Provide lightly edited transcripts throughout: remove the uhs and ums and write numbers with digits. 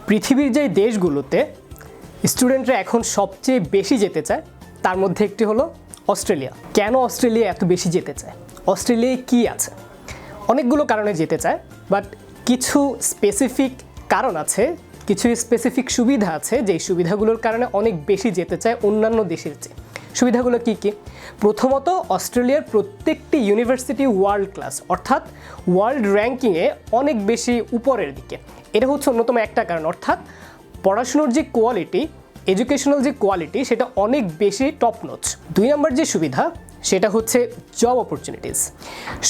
পৃথিবীর যে দেশগুলোতে স্টুডেন্টরা এখন সবচেয়ে বেশি যেতে চায় তার মধ্যে একটি হলো অস্ট্রেলিয়া। কেন অস্ট্রেলিয়া এত বেশি যেতে চায়? অস্ট্রেলিয়ায় কি আছে? অনেকগুলো কারণে যেতে চায়, বাট কিছু স্পেসিফিক কারণ আছে, কিছু স্পেসিফিক সুবিধা আছে যেই সুবিধাগুলোর কারণে অনেক বেশি যেতে চায় অন্যান্য দেশের চেয়ে। সুবিধাগুলো কি কি? প্রথমত, অস্ট্রেলিয়ার প্রত্যেকটি ইউনিভার্সিটি ওয়ার্ল্ড ক্লাস, অর্থাৎ ওয়ার্ল্ড র্যাঙ্কিংয়ে অনেক বেশি উপরের দিকে। এটা হচ্ছে অন্যতম একটা কারণ। অর্থাৎ পড়াশুনোর যে কোয়ালিটি, এডুকেশনাল যে কোয়ালিটি, সেটা অনেক বেশি টপ নচ। 2 নম্বর যে সুবিধা সেটা হচ্ছে জব অপরচুনিটিস।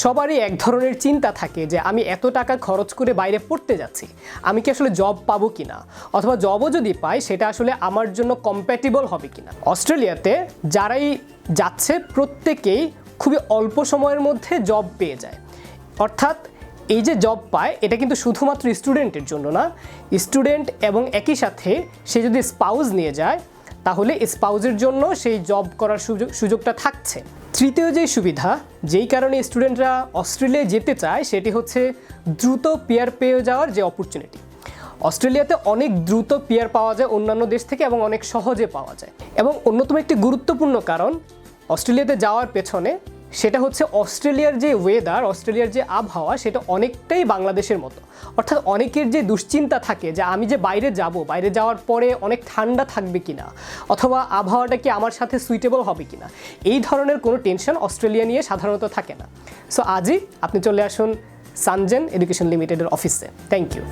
সবারই এক ধরনের চিন্তা থাকে যে আমি এত টাকা খরচ করে বাইরে পড়তে যাচ্ছি, আমি কি আসলে জব পাবো কিনা, অথবা জবও যদি পাই সেটা আসলে আমার জন্য কম্প্যাটিবল হবে কিনা। অস্ট্রেলিয়াতে যারাই যাচ্ছে প্রত্যেকেই খুবই অল্প সময়ের মধ্যে জব পেয়ে যায়। অর্থাৎ এই যে জব পায় এটা কিন্তু শুধুমাত্র স্টুডেন্টের জন্য না, স্টুডেন্ট এবং একই সাথে সে যদি স্পাউস নিয়ে যায় তাহলে স্পাউসের জন্য সেই জব করার সুযোগটা থাকছে। তৃতীয় যে সুবিধা, যেই কারণে স্টুডেন্টরা অস্ট্রেলিয়ায় যেতে চায়, সেটি হচ্ছে দ্রুত পিয়ার পেয়ে যাওয়ার যে অপরচুনিটি। অস্ট্রেলিয়াতে অনেক দ্রুত পিয়ার পাওয়া যায় অন্যান্য দেশ থেকে এবং অনেক সহজে পাওয়া যায়। এবং অন্যতম একটি গুরুত্বপূর্ণ কারণ অস্ট্রেলিয়াতে যাওয়ার পেছনে, সেটা হচ্ছে অস্ট্রেলিয়ার যে ওয়েদার, অস্ট্রেলিয়ার যে আবহাওয়া, সেটা অনেকটাই বাংলাদেশের মতো। অর্থাৎ অনেকের যে দুশ্চিন্তা থাকে যে আমি যে বাইরে যাব, বাইরে যাওয়ার পরে অনেক ঠান্ডা থাকবে কিনা, অথবা আবহাওয়াটা কি আমার সাথে সুইটেবল হবে কিনা, এই ধরনের কোনো টেনশন অস্ট্রেলিয়া নিয়ে সাধারণত থাকে না। সো আজই আপনি চলে আসুন সানজেন এডুকেশন লিমিটেডের অফিসে। Thank you.